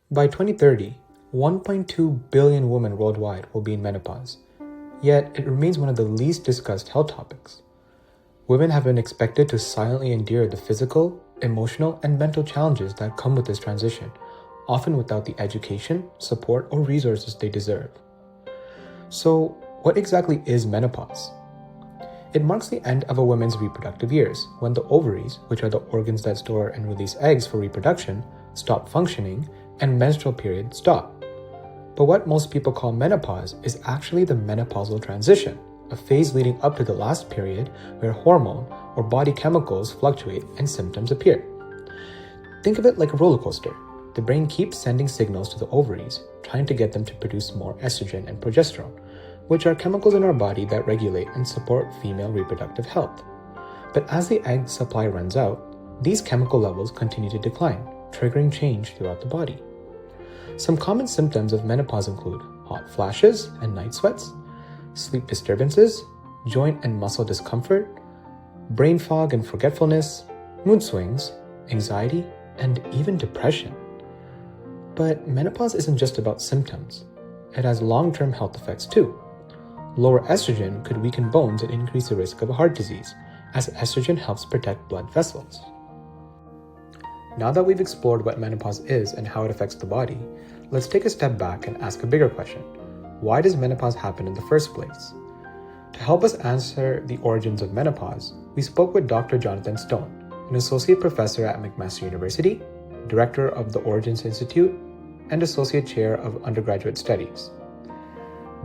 By 2030, 1.2 billion women worldwide will be in menopause, yet it remains one of the least discussed health topics. Women have been expected to silently endure the physical, emotional, and mental challenges that come with this transition, often without the education, support, or resources they deserve. So, what exactly is menopause? It marks the end of a woman's reproductive years, when the ovaries, which are the organs that store and release eggs for reproduction, stop functioning, and menstrual periods stop. But what most people call menopause is actually the menopausal transition, a phase leading up to the last period where hormone or body chemicals fluctuate and symptoms appear. Think of it like a roller coaster. The brain keeps sending signals to the ovaries, trying to get them to produce more estrogen and progesterone, which are chemicals in our body that regulate and support female reproductive health. But as the egg supply runs out, these chemical levels continue to decline, triggering change throughout the body. Some common symptoms of menopause include hot flashes and night sweats, sleep disturbances, joint and muscle discomfort, brain fog and forgetfulness, mood swings, anxiety, and even depression. But menopause isn't just about symptoms. It has long-term health effects too. Lower estrogen could weaken bones and increase the risk of heart disease, as estrogen helps protect blood vessels. Now that we've explored what menopause is and how it affects the body, let's take a step back and ask a bigger question. Why does menopause happen in the first place? To help us answer the origins of menopause, we spoke with Dr. Jonathan Stone, an associate professor at McMaster University, director of the Origins Institute, and associate chair of undergraduate studies.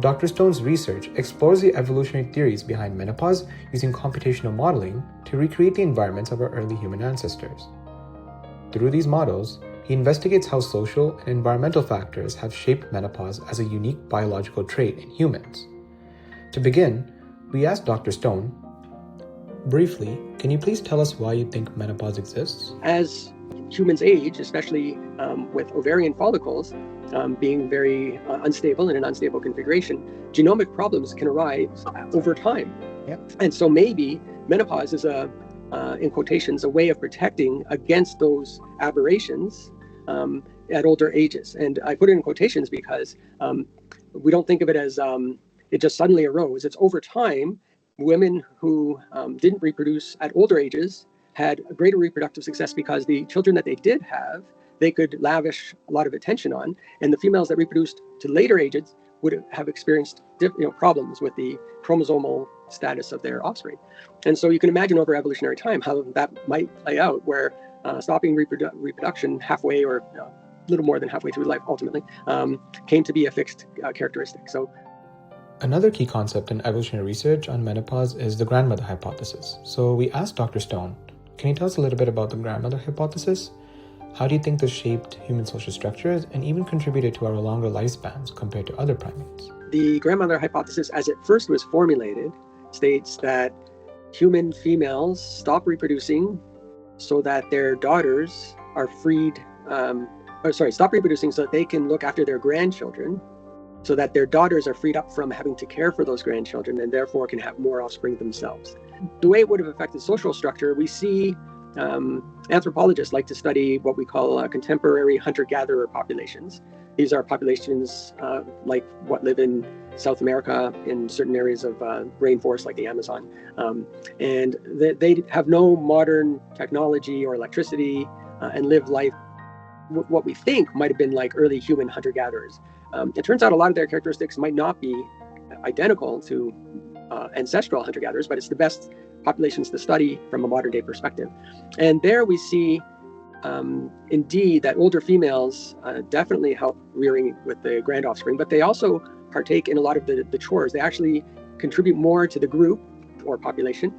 Dr. Stone's research explores the evolutionary theories behind menopause using computational modeling to recreate the environments of our early human ancestors. Through these models, he investigates how social and environmental factors have shaped menopause as a unique biological trait in humans. To begin, we asked Dr. Stone, briefly, can you please tell us why you think menopause exists? As humans age, especially with ovarian follicles being very unstable in an unstable configuration, genomic problems can arise over time. Yep. And so maybe menopause is in quotations, a way of protecting against those aberrations at older ages. And I put it in quotations because we don't think of it as it just suddenly arose. It's over time, women who didn't reproduce at older ages had a greater reproductive success because the children that they did have, they could lavish a lot of attention on. And the females that reproduced to later ages would have experienced problems with the chromosomal status of their offspring. And so you can imagine over evolutionary time how that might play out, where stopping reproduction halfway or a little more than halfway through life ultimately came to be a fixed characteristic. So another key concept in evolutionary research on menopause is the grandmother hypothesis. So we asked Dr. Stone, can you tell us a little bit about the grandmother hypothesis? How do you think this shaped human social structures and even contributed to our longer lifespans compared to other primates? The grandmother hypothesis, as it first was formulated, states that human females stop reproducing so that their daughters are freed, stop reproducing so that they can look after their grandchildren, so that their daughters are freed up from having to care for those grandchildren and therefore can have more offspring themselves. The way it would have affected social structure, we see anthropologists like to study what we call contemporary hunter-gatherer populations. These are populations like what live in South America in certain areas of rainforest like the Amazon. And they have no modern technology or electricity and live life what we think might have been like early human hunter-gatherers. It turns out a lot of their characteristics might not be identical to ancestral hunter-gatherers, but it's the best populations to study from a modern day perspective. And there we see indeed that older females definitely help rearing with the grand offspring, but they also partake in a lot of the chores. They actually contribute more to the group or population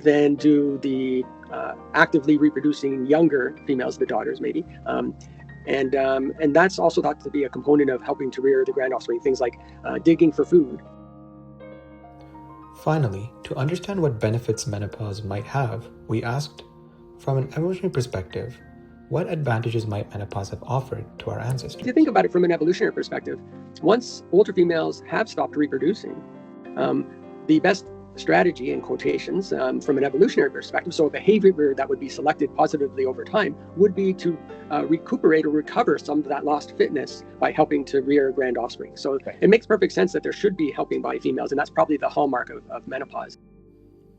than do the actively reproducing younger females, the daughters maybe. And that's also thought to be a component of helping to rear the grand offspring, things like digging for food. Finally, to understand what benefits menopause might have, we asked, from an evolutionary perspective, what advantages might menopause have offered to our ancestors? If you think about it from an evolutionary perspective, once older females have stopped reproducing, the best strategy in quotations from an evolutionary perspective. So a behavior that would be selected positively over time would be to recuperate or recover some of that lost fitness by helping to rear grand offspring. So it makes perfect sense that there should be helping by females, and that's probably the hallmark of menopause.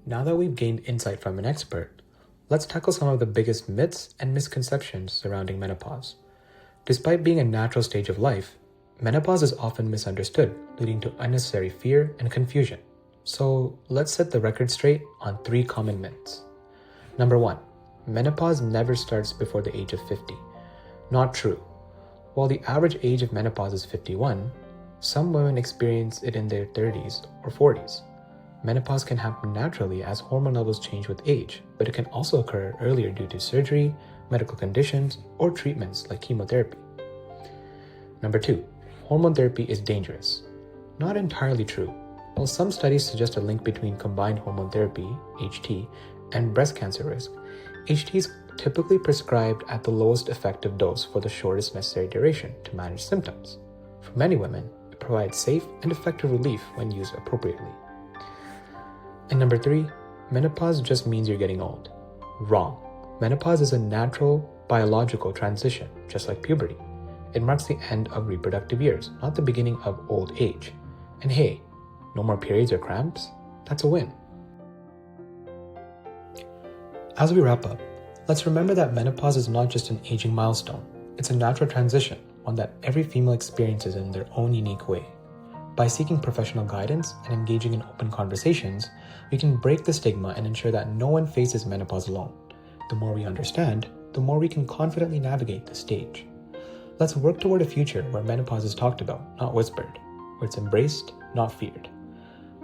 Now that we've gained insight from an expert, let's tackle some of the biggest myths and misconceptions surrounding menopause. Despite being a natural stage of life, menopause is often misunderstood, leading to unnecessary fear and confusion. So let's set the record straight on 3 common myths. Number 1, menopause never starts before the age of 50. Not true. While the average age of menopause is 51, some women experience it in their 30s or 40s. Menopause can happen naturally as hormone levels change with age, but it can also occur earlier due to surgery, medical conditions, or treatments like chemotherapy. Number 2, hormone therapy is dangerous. Not entirely true. While some studies suggest a link between combined hormone therapy, HT, and breast cancer risk, HT is typically prescribed at the lowest effective dose for the shortest necessary duration to manage symptoms. For many women, it provides safe and effective relief when used appropriately. And number 3, menopause just means you're getting old. Wrong. Menopause is a natural, biological transition, just like puberty. It marks the end of reproductive years, not the beginning of old age. And hey, no more periods or cramps? That's a win. As we wrap up, let's remember that menopause is not just an aging milestone. It's a natural transition, one that every female experiences in their own unique way. By seeking professional guidance and engaging in open conversations, we can break the stigma and ensure that no one faces menopause alone. The more we understand, the more we can confidently navigate the stage. Let's work toward a future where menopause is talked about, not whispered, where it's embraced, not feared.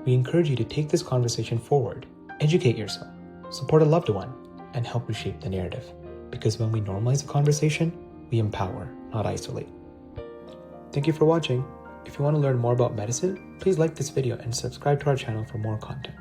We encourage you to take this conversation forward, educate yourself, support a loved one, and help reshape the narrative. Because when we normalize the conversation, we empower, not isolate. Thank you for watching. If you want to learn more about medicine, please like this video and subscribe to our channel for more content.